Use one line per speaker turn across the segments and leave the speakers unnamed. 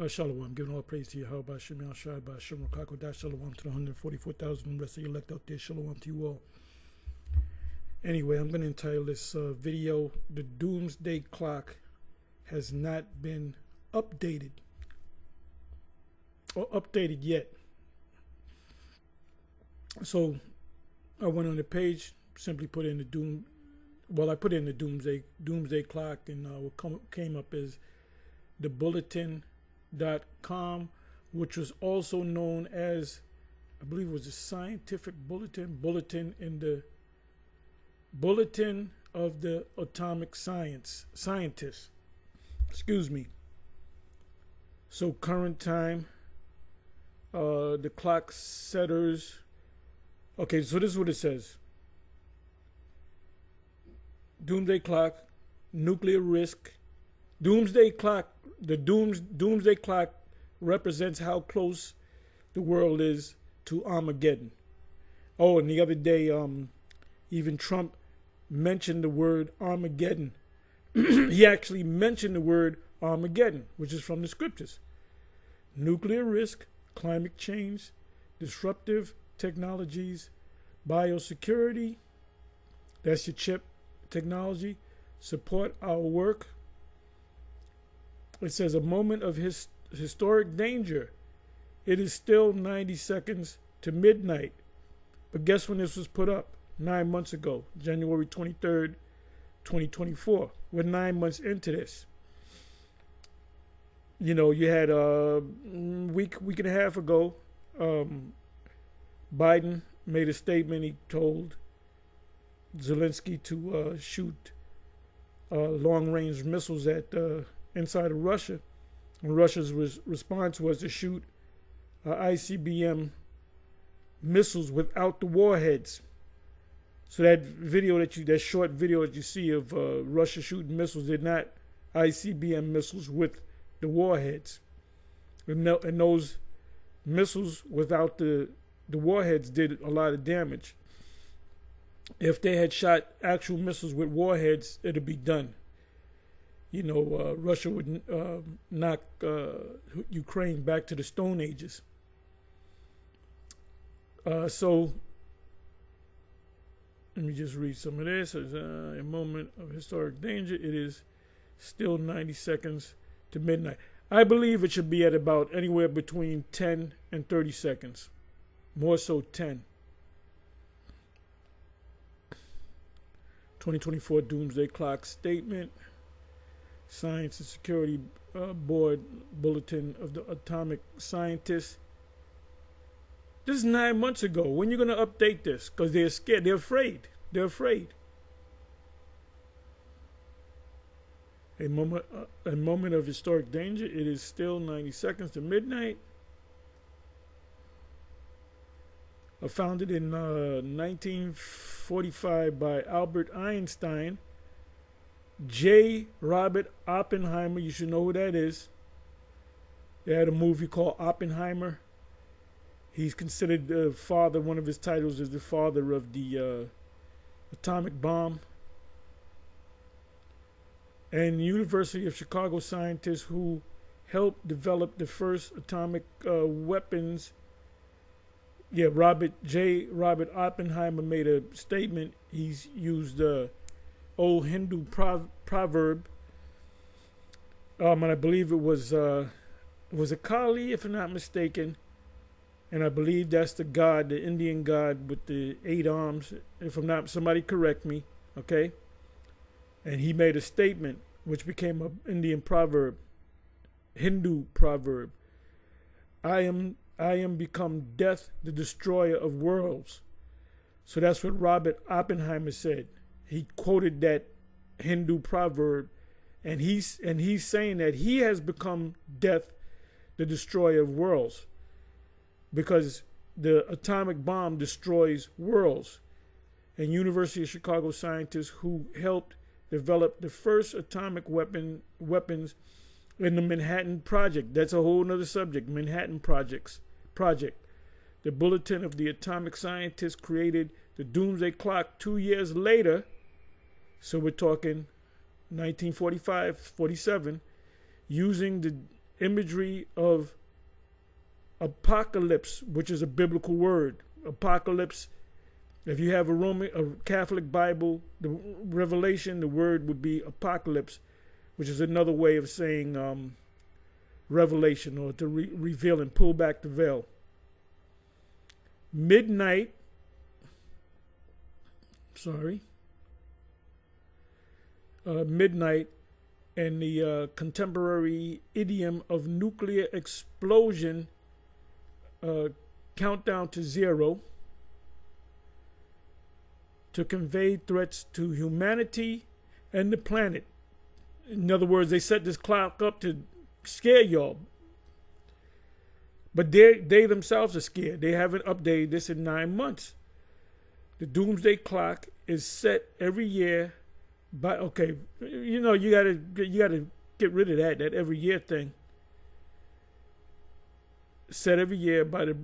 Shalom, giving all praise to you, how by Shemel Shai, by Shem Rakakodash, Shalom to the 144,000 rest of you elect out there, Shalom to you all. Anyway, I'm going to entitle this video, The Doomsday Clock Has Not Been Updated, or updated yet. So, I went on the page, simply put in I put in the Doomsday Clock, and what came up is the Bulletin.com, which was also known as, I believe it was a scientific bulletin in the Bulletin of the Atomic Scientists. Excuse me. So current time, the clock setters. Okay, so this is what it says. Doomsday Clock, nuclear risk. Doomsday Clock, the Doomsday Clock represents how close the world is to Armageddon. Oh, and the other day, even Trump mentioned the word Armageddon. He actually mentioned the word Armageddon, which is from the scriptures. Nuclear risk, climate change, disruptive technologies, biosecurity, that's your chip technology, support our work. It says a moment of historic danger. It is still 90 seconds to midnight. But guess when this was put up? 9 months ago, January 23rd, 2024. We're 9 months into this. You know, you had a week and a half ago, Biden made a statement. He told Zelensky to shoot long-range missiles at inside of Russia. And Russia's response was to shoot ICBM missiles without the warheads. So that short video that you see of Russia shooting missiles, they're not ICBM missiles with the warheads. And those missiles without the warheads did a lot of damage. If they had shot actual missiles with warheads, it'd be done. You know, Russia would knock Ukraine back to the Stone Ages. So, let me just read some of this. It's a moment of historic danger. It is still 90 seconds to midnight. I believe it should be at about anywhere between 10 and 30 seconds. More so 10. 2024 Doomsday Clock Statement. Science and Security Board Bulletin of the Atomic Scientists. This is 9 months ago. When are you going to update this? Because they're scared. They're afraid. They're afraid. A moment of historic danger. It is still 90 seconds to midnight. Founded in 1945 by Albert Einstein. J. Robert Oppenheimer. You should know who that is. They had a movie called Oppenheimer. He's considered the father, one of his titles is the father of the atomic bomb. And University of Chicago scientists who helped develop the first atomic weapons. Yeah, Robert Oppenheimer made a statement. He's used the old Hindu proverb. And I believe it was a Kali, if I'm not mistaken. And I believe that's the god, the Indian god with the 8 arms. If I'm not, somebody correct me, okay? And he made a statement which became an Indian proverb, Hindu proverb. I am become death, the destroyer of worlds. So that's what Robert Oppenheimer said. He quoted that Hindu proverb, and he's saying that he has become death, the destroyer of worlds. Because the atomic bomb destroys worlds. And University of Chicago scientists who helped develop the first atomic weapons in the Manhattan Project. That's a whole other subject, Manhattan Project. The Bulletin of the Atomic Scientists created the Doomsday Clock 2 years later. So we're talking 1945, 47, using the imagery of apocalypse, which is a biblical word. Apocalypse. If you have a Catholic Bible, the Revelation, the word would be apocalypse, which is another way of saying revelation, or to reveal and pull back the veil. Midnight. Midnight, and the contemporary idiom of nuclear explosion, countdown to 0, to convey threats to humanity and the planet. In other words, they set this clock up to scare y'all. But they themselves are scared. They haven't updated this in 9 months. The Doomsday Clock is set every year by, okay, you gotta get rid of that every year thing. Set every year by the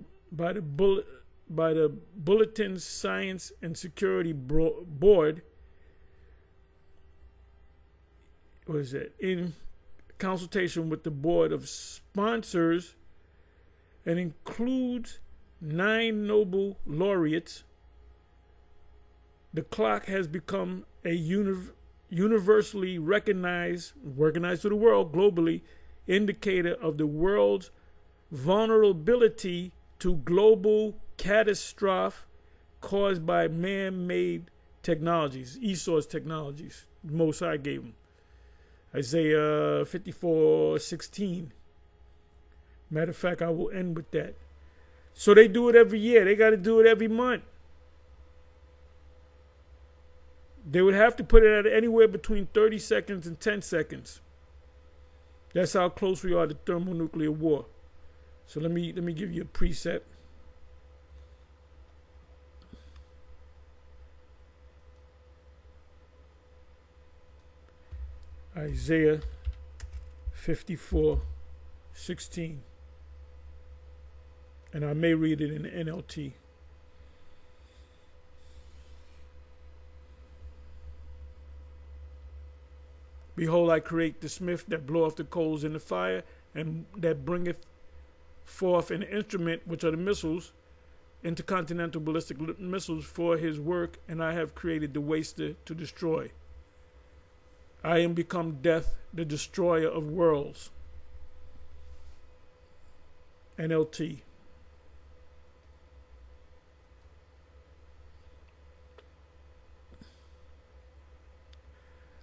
Bulletin Science and Security Board. What is that? In consultation with the board of sponsors, and includes 9 Nobel laureates. The clock has become a universally recognized to the world globally, indicator of the world's vulnerability to global catastrophe caused by man-made technologies, Esau's technologies, the Most High gave them. Isaiah 54:16. Matter of fact, I will end with that. So they do it every year. They got to do it every month. They would have to put it at anywhere between 30 seconds and 10 seconds. That's how close we are to thermonuclear war. So let me give you a preset. Isaiah 54:16. And I may read it in the NLT. Behold, I create the smith that bloweth the coals in the fire, and that bringeth forth an instrument, which are the missiles, intercontinental ballistic missiles, for his work, and I have created the waster to destroy. I am become death, the destroyer of worlds. NLT.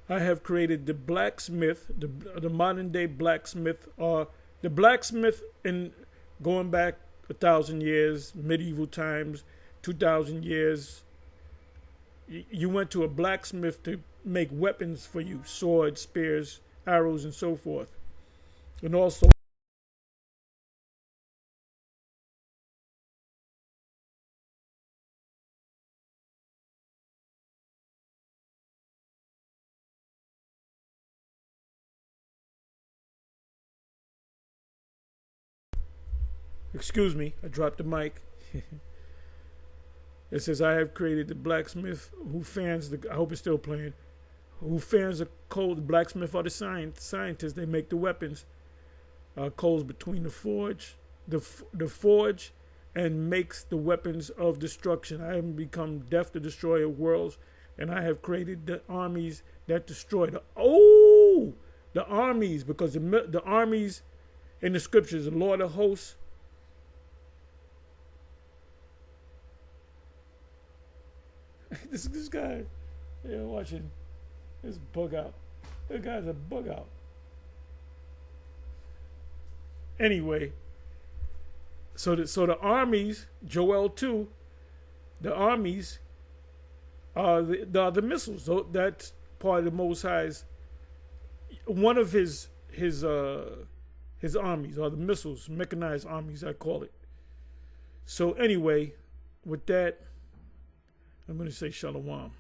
I have created the blacksmith, the modern day blacksmith, or the blacksmith in going back 1,000 years, medieval times, 2,000 years. You went to a blacksmith to make weapons for you, swords, spears, arrows, and so forth. And also, excuse me, I dropped the mic. It says, I have created the blacksmith who fans the, I hope it's still playing, who fans the coal. The blacksmith are the scientists. They make the weapons. Coals between the forge, the forge, and makes the weapons of destruction. I have become death, the destroyer of worlds, and I have created the armies that destroy. The armies, because the armies in the scriptures, the Lord of hosts. This guy, watching this bug out. This guy's a bug out. Anyway, so the armies, Joel 2, the armies are the missiles. So that's part of the Most High's, one of his armies are the missiles, mechanized armies, I call it. So anyway, with that, I'm going to say shalom.